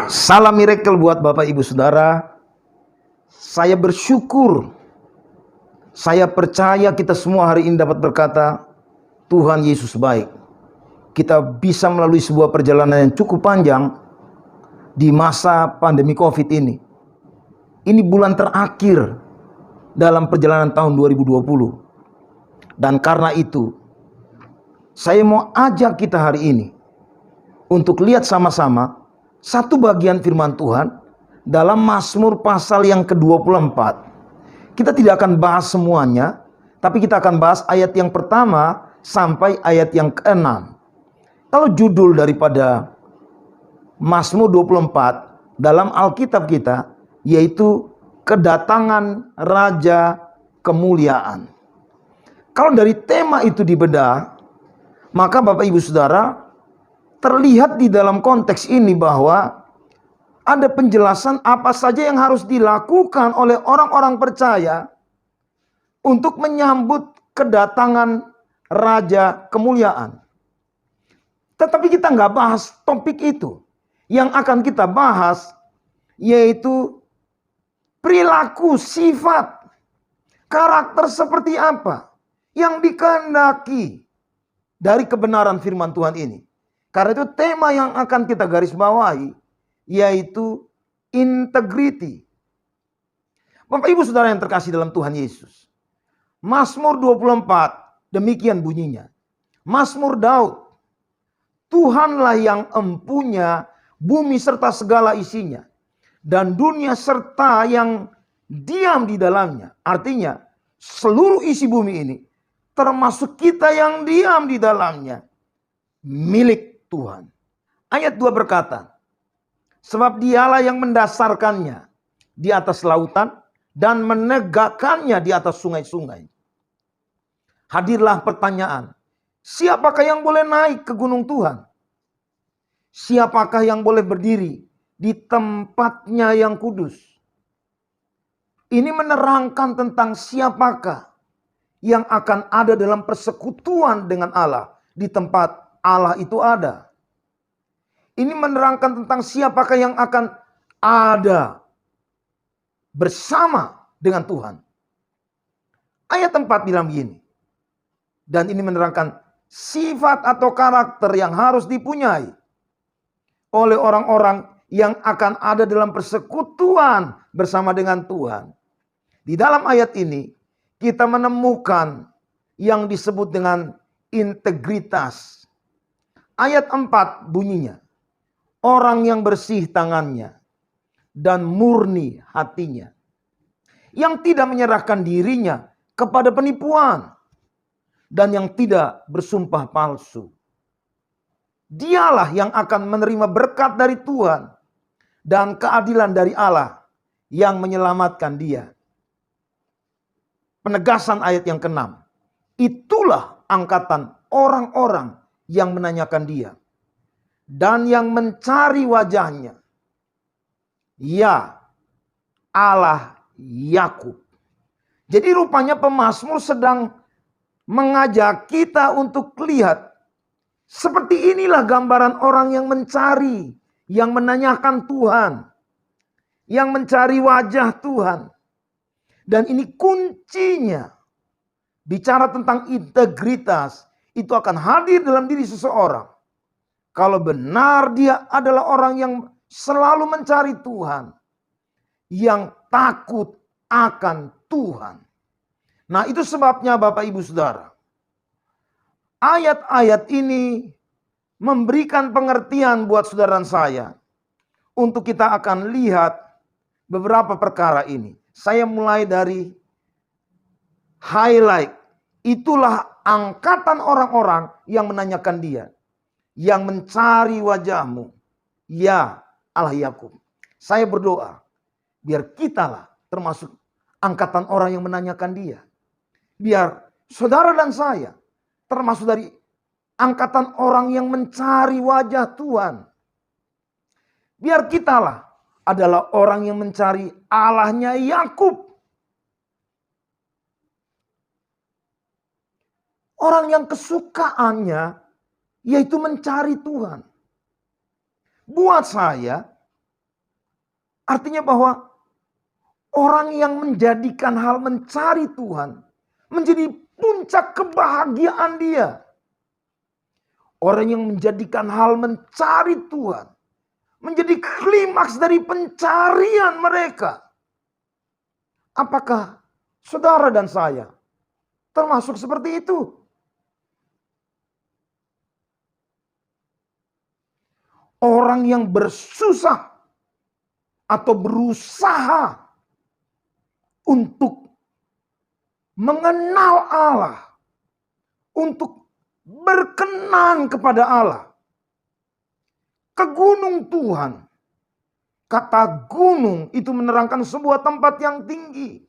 Salam miracle buat Bapak Ibu Saudara. Saya bersyukur, saya percaya kita semua hari ini dapat berkata, Tuhan Yesus baik. Kita bisa melalui sebuah perjalanan yang cukup panjang di masa pandemi COVID ini. Ini bulan terakhir dalam perjalanan tahun 2020. Dan karena itu, saya mau ajak kita hari ini untuk lihat sama-sama satu bagian firman Tuhan dalam Mazmur pasal yang ke-24. Kita tidak akan bahas semuanya, tapi kita akan bahas ayat yang pertama sampai ayat yang ke-6. Kalau judul daripada Mazmur 24 dalam Alkitab kita yaitu Kedatangan Raja Kemuliaan. Kalau dari tema itu dibedah, maka Bapak Ibu Saudara, terlihat di dalam konteks ini bahwa ada penjelasan apa saja yang harus dilakukan oleh orang-orang percaya untuk menyambut kedatangan Raja Kemuliaan. Tetapi kita nggak bahas topik itu. Yang akan kita bahas yaitu perilaku, sifat, karakter seperti apa yang dikehendaki dari kebenaran firman Tuhan ini. Karena itu tema yang akan kita garis bawahi yaitu integrity. Bapak Ibu Saudara yang terkasih dalam Tuhan Yesus. Mazmur 24 demikian bunyinya. Mazmur Daud. Tuhanlah yang empunya bumi serta segala isinya, dan dunia serta yang diam di dalamnya. Artinya seluruh isi bumi ini termasuk kita yang diam di dalamnya milik Tuhan. Ayat 2 berkata, sebab dialah yang mendasarkannya di atas lautan dan menegakkannya di atas sungai-sungai. Hadirlah pertanyaan, siapakah yang boleh naik ke gunung Tuhan? Siapakah yang boleh berdiri di tempatnya yang kudus? Ini menerangkan tentang siapakah yang akan ada dalam persekutuan dengan Allah di tempat Allah itu ada. Ini menerangkan tentang siapakah yang akan ada bersama dengan Tuhan. Ayat 4 bilang begini. Dan ini menerangkan sifat atau karakter yang harus dipunyai oleh orang-orang yang akan ada dalam persekutuan bersama dengan Tuhan. Di dalam ayat ini kita menemukan yang disebut dengan integritas. Ayat 4 bunyinya, orang yang bersih tangannya dan murni hatinya, yang tidak menyerahkan dirinya kepada penipuan dan yang tidak bersumpah palsu. Dialah yang akan menerima berkat dari Tuhan dan keadilan dari Allah yang menyelamatkan dia. Penegasan ayat yang ke-6. Itulah angkatan orang-orang yang menanyakan dia dan yang mencari wajahnya. Ya, Allah Yakub. Jadi rupanya pemazmur sedang mengajak kita untuk lihat seperti inilah gambaran orang yang mencari, yang menanyakan Tuhan, yang mencari wajah Tuhan. Dan ini kuncinya. Bicara tentang integritas, itu akan hadir dalam diri seseorang. Kalau benar dia adalah orang yang selalu mencari Tuhan, yang takut akan Tuhan. Nah, itu sebabnya Bapak Ibu Saudara, ayat-ayat ini memberikan pengertian buat saudara dan saya. Untuk kita akan lihat beberapa perkara ini. Saya mulai dari highlight. Itulah angkatan orang-orang yang menanyakan dia. Yang mencari wajahmu. Ya Allah Yakub. Saya berdoa. Biar kitalah termasuk angkatan orang yang menanyakan dia. Biar saudara dan saya termasuk dari angkatan orang yang mencari wajah Tuhan. Biar kitalah adalah orang yang mencari Allahnya Yakub. Orang yang kesukaannya yaitu mencari Tuhan. Buat saya, Artinya bahwa orang yang menjadikan hal mencari Tuhan menjadi puncak kebahagiaan dia. Orang yang menjadikan hal mencari Tuhan menjadi klimaks dari pencarian mereka. Apakah saudara dan saya termasuk seperti itu? Orang yang bersusah atau berusaha untuk mengenal Allah, untuk berkenan kepada Allah, ke gunung Tuhan. Kata gunung itu menerangkan sebuah tempat yang tinggi.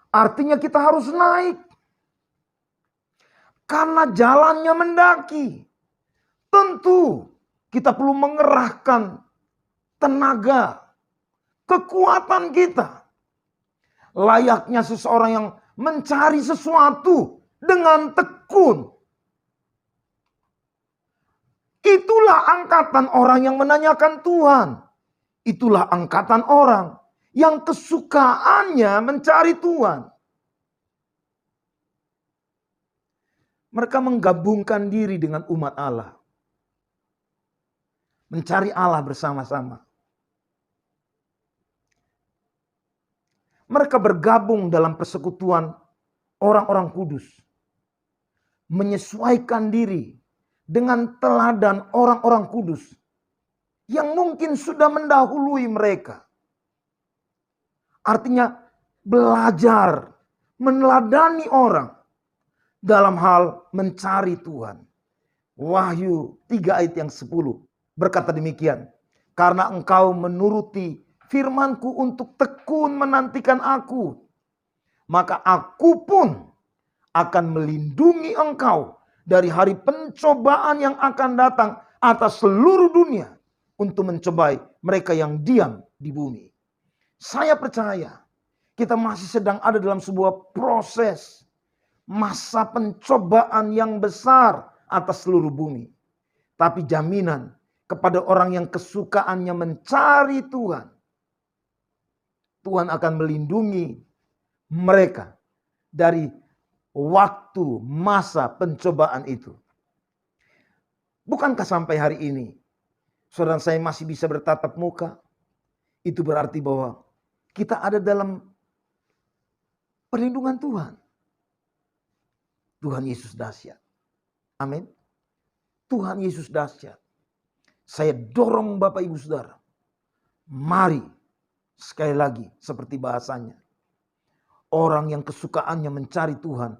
Artinya kita harus naik. Karena jalannya mendaki. Tentu kita perlu mengerahkan tenaga, kekuatan kita. Layaknya seseorang yang mencari sesuatu dengan tekun. Itulah angkatan orang yang menanyakan Tuhan. Itulah angkatan orang yang kesukaannya mencari Tuhan. Mereka menggabungkan diri dengan umat Allah. Mencari Allah bersama-sama. Mereka bergabung dalam persekutuan orang-orang kudus. Menyesuaikan diri dengan teladan orang-orang kudus yang mungkin sudah mendahului mereka. Artinya belajar, meneladani orang dalam hal mencari Tuhan. Wahyu 3 ayat yang 10 berkata demikian. Karena engkau menuruti firmanku untuk tekun menantikan aku, maka aku pun akan melindungi engkau dari hari pencobaan yang akan datang atas seluruh dunia untuk mencobai mereka yang diam di bumi. Saya percaya kita masih sedang ada dalam sebuah proses masa pencobaan yang besar atas seluruh bumi. Tapi jaminan kepada orang yang kesukaannya mencari Tuhan, Tuhan akan melindungi mereka dari waktu masa pencobaan itu. Bukankah sampai hari ini saudara saya masih bisa bertatap muka? Itu berarti bahwa kita ada dalam perlindungan Tuhan. Tuhan Yesus dahsyat. Amin. Tuhan Yesus dahsyat. Saya dorong Bapak Ibu Saudara. Mari sekali lagi seperti bahasanya. Orang yang kesukaannya mencari Tuhan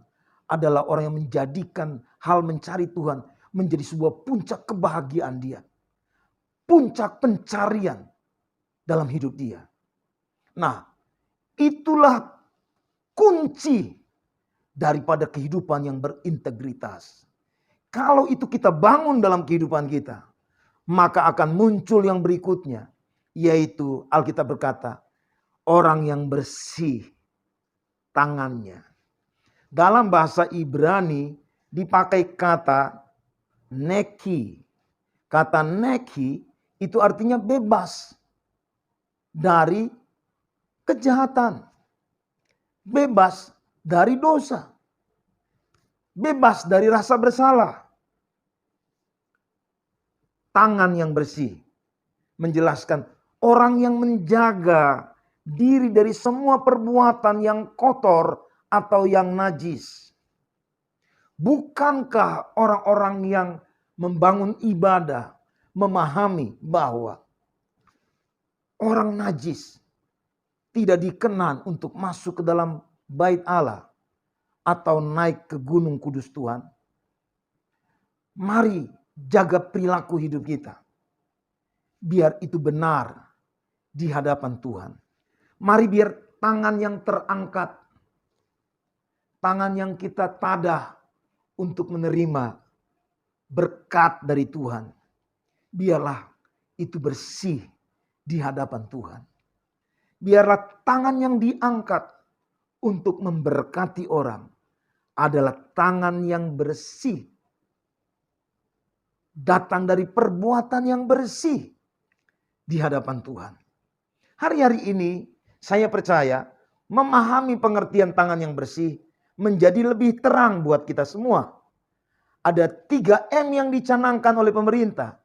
adalah orang yang menjadikan hal mencari Tuhan menjadi sebuah puncak kebahagiaan dia. Puncak pencarian dalam hidup dia. Nah, itulah kunci daripada kehidupan yang berintegritas. Kalau itu kita bangun dalam kehidupan kita, maka akan muncul yang berikutnya, yaitu Alkitab berkata, orang yang bersih tangannya. Dalam bahasa Ibrani dipakai kata neki. Kata neki itu artinya bebas dari kejahatan. Bebas dari dosa. Bebas dari rasa bersalah. Tangan yang bersih menjelaskan orang yang menjaga diri dari semua perbuatan yang kotor atau yang najis. Bukankah orang-orang yang membangun ibadah memahami bahwa orang najis tidak dikenan untuk masuk ke dalam bait Allah atau naik ke gunung kudus Tuhan? Mari jaga perilaku hidup kita. Biar itu benar di hadapan Tuhan. Mari biar tangan yang terangkat, tangan yang kita tadah untuk menerima berkat dari Tuhan, biarlah itu bersih di hadapan Tuhan. Biarlah tangan yang diangkat untuk memberkati orang adalah tangan yang bersih, datang dari perbuatan yang bersih di hadapan Tuhan. Hari-hari ini saya percaya memahami pengertian tangan yang bersih menjadi lebih terang buat kita semua. Ada 3M yang dicanangkan oleh pemerintah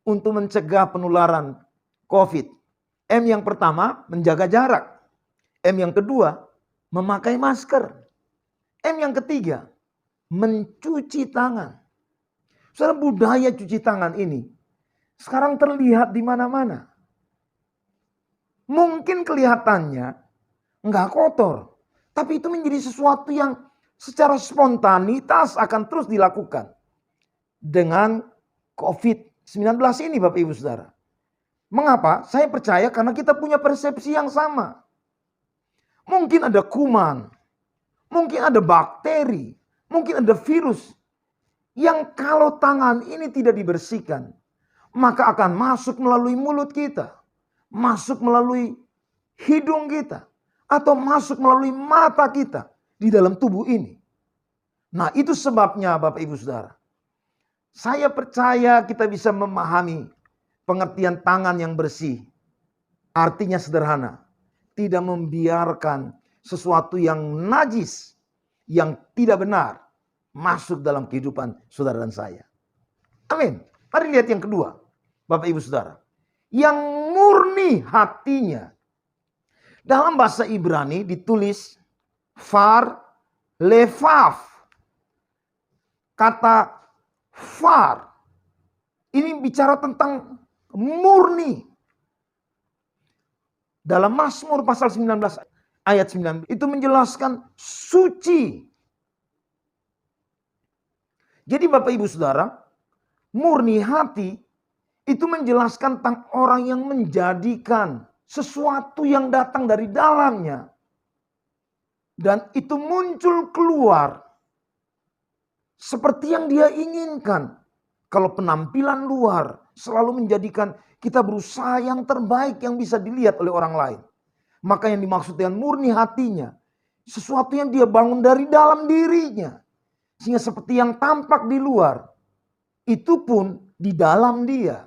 untuk mencegah penularan COVID. M yang pertama, menjaga jarak. M yang kedua, memakai masker. M yang ketiga, mencuci tangan. Saudara, budaya cuci tangan ini sekarang terlihat di mana-mana. Mungkin kelihatannya nggak kotor, tapi itu menjadi sesuatu yang secara spontanitas akan terus dilakukan. Dengan COVID-19 ini Bapak Ibu Saudara. Mengapa? Saya percaya karena kita punya persepsi yang sama. Mungkin ada kuman, mungkin ada bakteri, mungkin ada virus yang kalau tangan ini tidak dibersihkan, maka akan masuk melalui mulut kita, masuk melalui hidung kita, atau masuk melalui mata kita di dalam tubuh ini. Nah, itu sebabnya Bapak Ibu Saudara, saya percaya kita bisa memahami pengertian tangan yang bersih. Artinya sederhana, tidak membiarkan sesuatu yang najis, yang tidak benar masuk dalam kehidupan saudara dan saya. Amin. Mari lihat yang kedua, Bapak Ibu Saudara. Yang murni hatinya. Dalam bahasa Ibrani ditulis far levav. Kata far ini bicara tentang murni. Dalam Mazmur pasal 19 ayat 9 itu menjelaskan suci. Jadi Bapak Ibu Saudara, murni hati itu menjelaskan tentang orang yang menjadikan sesuatu yang datang dari dalamnya dan itu muncul keluar seperti yang dia inginkan. Kalau penampilan luar selalu menjadikan kita berusaha yang terbaik yang bisa dilihat oleh orang lain. Maka yang dimaksud dengan murni hatinya, sesuatu yang dia bangun dari dalam dirinya. Sehingga seperti yang tampak di luar, itu pun di dalam dia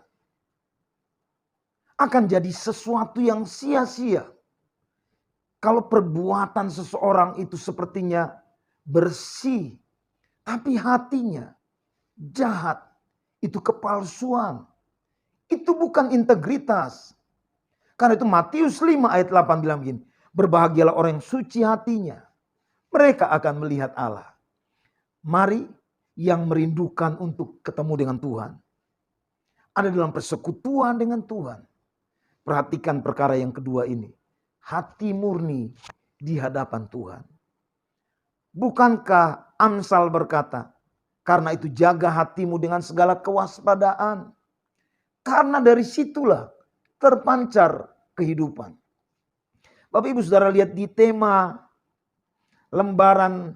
akan jadi sesuatu yang sia-sia. Kalau perbuatan seseorang itu sepertinya bersih, tapi hatinya jahat, itu kepalsuan. Itu bukan integritas. Karena itu Matius 5 ayat 8 bilang begini, berbahagialah orang yang suci hatinya, mereka akan melihat Allah. Mari yang merindukan untuk ketemu dengan Tuhan, ada dalam persekutuan dengan Tuhan. Perhatikan perkara yang kedua ini, hati murni di hadapan Tuhan. Bukankah Amsal berkata, karena itu jaga hatimu dengan segala kewaspadaan. Karena dari situlah terpancar kehidupan. Bapak Ibu Saudara lihat di tema lembaran,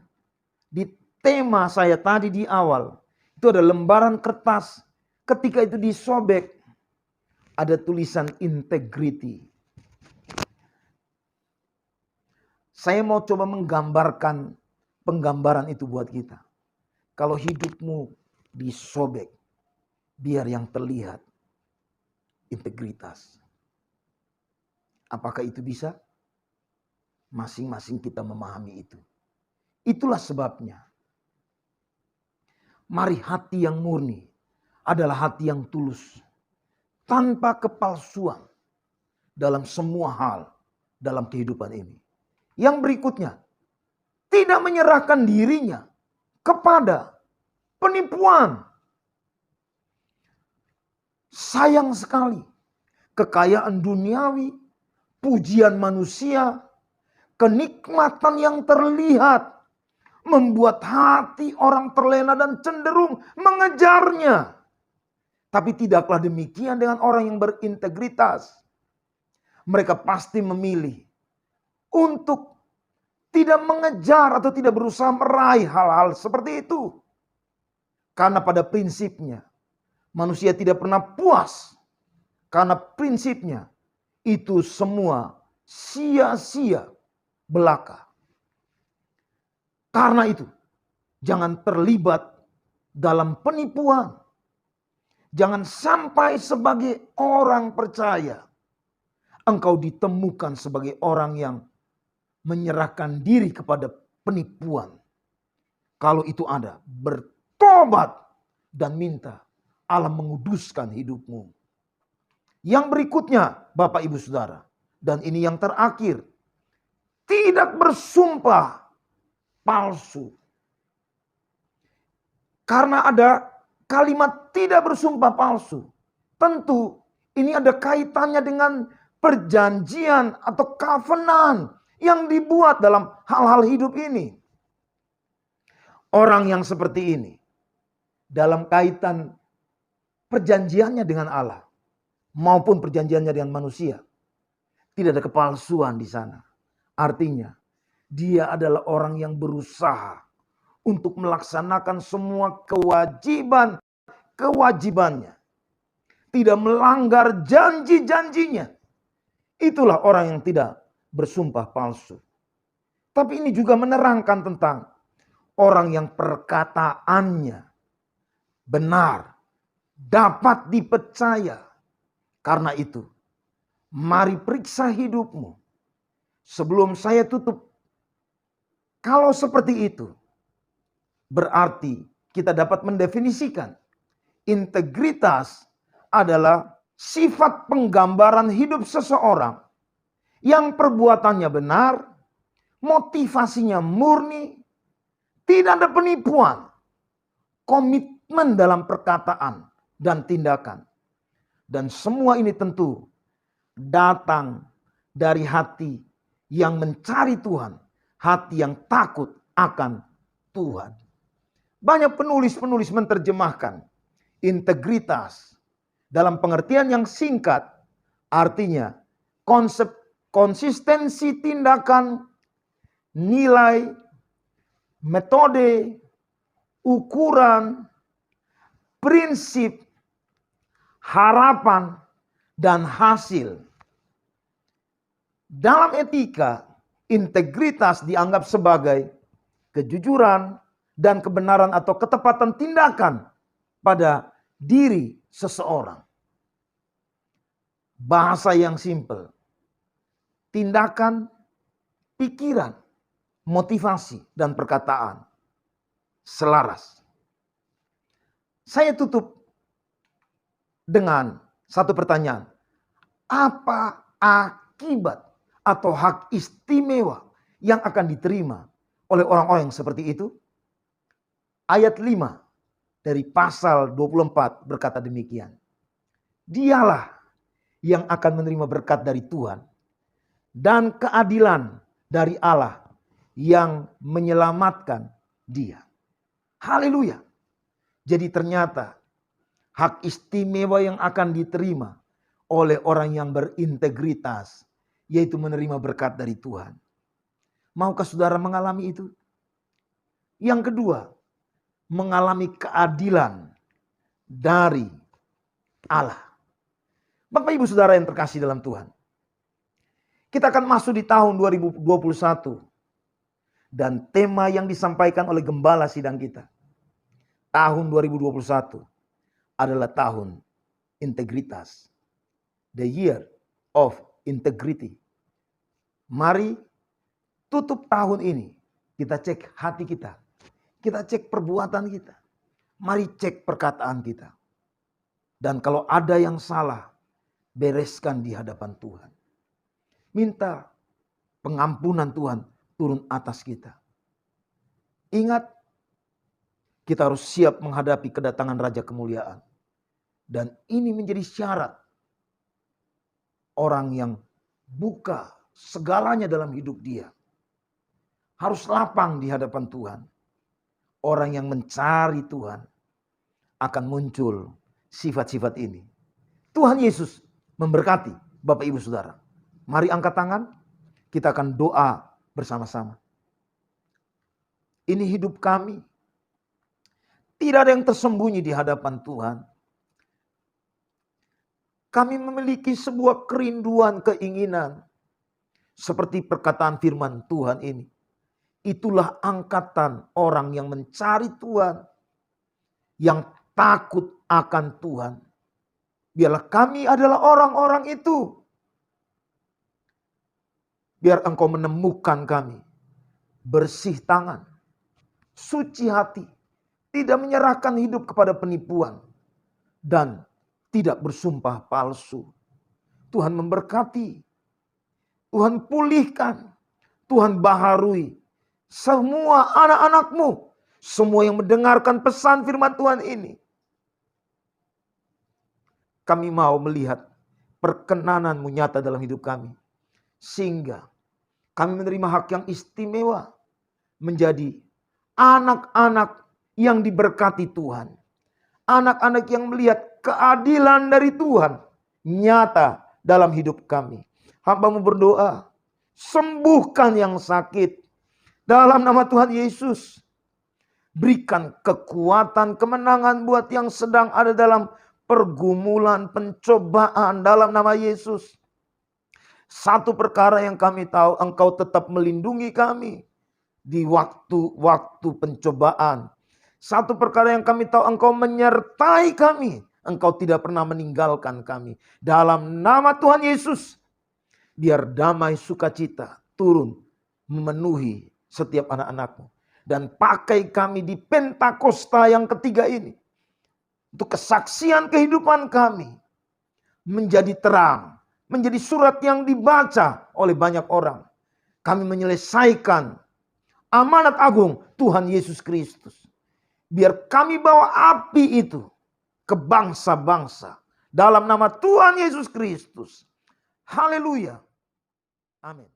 di tema saya tadi di awal. Itu ada lembaran kertas. Ketika itu disobek, ada tulisan integrity. Saya mau coba menggambarkan penggambaran itu buat kita. Kalau hidupmu disobek, biar yang terlihat integritas. Apakah itu bisa? Masing-masing kita memahami itu. Itulah sebabnya. Mari hati yang murni adalah hati yang tulus. Tanpa kepalsuan dalam semua hal dalam kehidupan ini. Yang berikutnya, tidak menyerahkan dirinya kepada penipuan. Sayang sekali, kekayaan duniawi, pujian manusia, kenikmatan yang terlihat membuat hati orang terlena dan cenderung mengejarnya. Tapi tidaklah demikian dengan orang yang berintegritas. Mereka pasti memilih untuk tidak mengejar atau tidak berusaha meraih hal-hal seperti itu. Karena pada prinsipnya manusia tidak pernah puas. Karena prinsipnya itu semua sia-sia belaka. Karena itu jangan terlibat dalam penipuan. Jangan sampai sebagai orang percaya engkau ditemukan sebagai orang yang menyerahkan diri kepada penipuan. Kalau itu ada, bertobat dan minta Allah menguduskan hidupmu. Yang berikutnya, Bapak Ibu Saudara, dan ini yang terakhir, tidak bersumpah palsu. Karena ada kalimat tidak bersumpah palsu. Tentu ini ada kaitannya dengan perjanjian atau covenant yang dibuat dalam hal-hal hidup ini. Orang yang seperti ini dalam kaitan perjanjiannya dengan Allah maupun perjanjiannya dengan manusia, tidak ada kepalsuan di sana. Artinya dia adalah orang yang berusaha untuk melaksanakan semua kewajibannya. Tidak melanggar janji-janjinya. Itulah orang yang tidak bersumpah palsu. Tapi ini juga menerangkan tentang orang yang perkataannya benar, dapat dipercaya. Karena itu, mari periksa hidupmu. Sebelum saya tutup, kalau seperti itu, berarti kita dapat mendefinisikan integritas adalah sifat penggambaran hidup seseorang yang perbuatannya benar, motivasinya murni, tidak ada penipuan, komitmen dalam perkataan dan tindakan. Dan semua ini tentu datang dari hati yang mencari Tuhan, hati yang takut akan Tuhan. Banyak penulis-penulis menerjemahkan integritas dalam pengertian yang singkat, artinya konsep konsistensi tindakan, nilai, metode, ukuran, prinsip, harapan, dan hasil. Dalam etika, integritas dianggap sebagai kejujuran dan kebenaran atau ketepatan tindakan pada diri seseorang. Bahasa yang simpel, tindakan, pikiran, motivasi, dan perkataan selaras. Saya tutup dengan satu pertanyaan. Apa akibat atau hak istimewa yang akan diterima oleh orang-orang yang seperti itu? Ayat 5 dari pasal 24 berkata demikian. Dialah yang akan menerima berkat dari Tuhan dan keadilan dari Allah yang menyelamatkan dia. Haleluya. Jadi ternyata hak istimewa yang akan diterima oleh orang yang berintegritas, yaitu menerima berkat dari Tuhan. Maukah saudara mengalami itu? Yang kedua, mengalami keadilan dari Allah. Bapak Ibu Saudara yang terkasih dalam Tuhan, kita akan masuk di tahun 2021. Dan tema yang disampaikan oleh gembala sidang kita, tahun 2021 adalah tahun integritas. The year of integrity. Mari tutup tahun ini, kita cek hati kita. Kita cek perbuatan kita. Mari cek perkataan kita. Dan kalau ada yang salah, bereskan di hadapan Tuhan. Minta pengampunan Tuhan turun atas kita. Ingat, kita harus siap menghadapi kedatangan Raja Kemuliaan. Dan ini menjadi syarat orang yang buka segalanya dalam hidup dia. Harus lapang di hadapan Tuhan. Orang yang mencari Tuhan akan muncul sifat-sifat ini. Tuhan Yesus memberkati Bapak Ibu Saudara. Mari angkat tangan, kita akan doa bersama-sama. Ini hidup kami. Tidak ada yang tersembunyi di hadapan Tuhan. Kami memiliki sebuah kerinduan, keinginan. Seperti perkataan firman Tuhan ini. Itulah angkatan orang yang mencari Tuhan. Yang takut akan Tuhan. Biarlah kami adalah orang-orang itu. Biar Engkau menemukan kami bersih tangan, suci hati, tidak menyerahkan hidup kepada penipuan, dan tidak bersumpah palsu. Tuhan memberkati, Tuhan pulihkan, Tuhan baharui semua anak-anak-Mu, semua yang mendengarkan pesan firman Tuhan ini. Kami mau melihat perkenanan-Mu nyata dalam hidup kami, sehingga kami menerima hak yang istimewa menjadi anak-anak yang diberkati Tuhan. Anak-anak yang melihat keadilan dari Tuhan nyata dalam hidup kami. Hamba-Mu berdoa, sembuhkan yang sakit dalam nama Tuhan Yesus. Berikan kekuatan, kemenangan buat yang sedang ada dalam pergumulan, pencobaan dalam nama Yesus. Satu perkara yang kami tahu, Engkau tetap melindungi kami di waktu-waktu pencobaan. Satu perkara yang kami tahu, Engkau menyertai kami. Engkau tidak pernah meninggalkan kami. Dalam nama Tuhan Yesus, biar damai sukacita turun memenuhi setiap anak-anak-Mu. Dan pakai kami di Pentakosta yang ketiga ini, untuk kesaksian kehidupan kami menjadi terang, menjadi surat yang dibaca oleh banyak orang. Kami menyelesaikan amanat agung Tuhan Yesus Kristus. Biar kami bawa api itu ke bangsa-bangsa dalam nama Tuhan Yesus Kristus. Haleluya. Amin.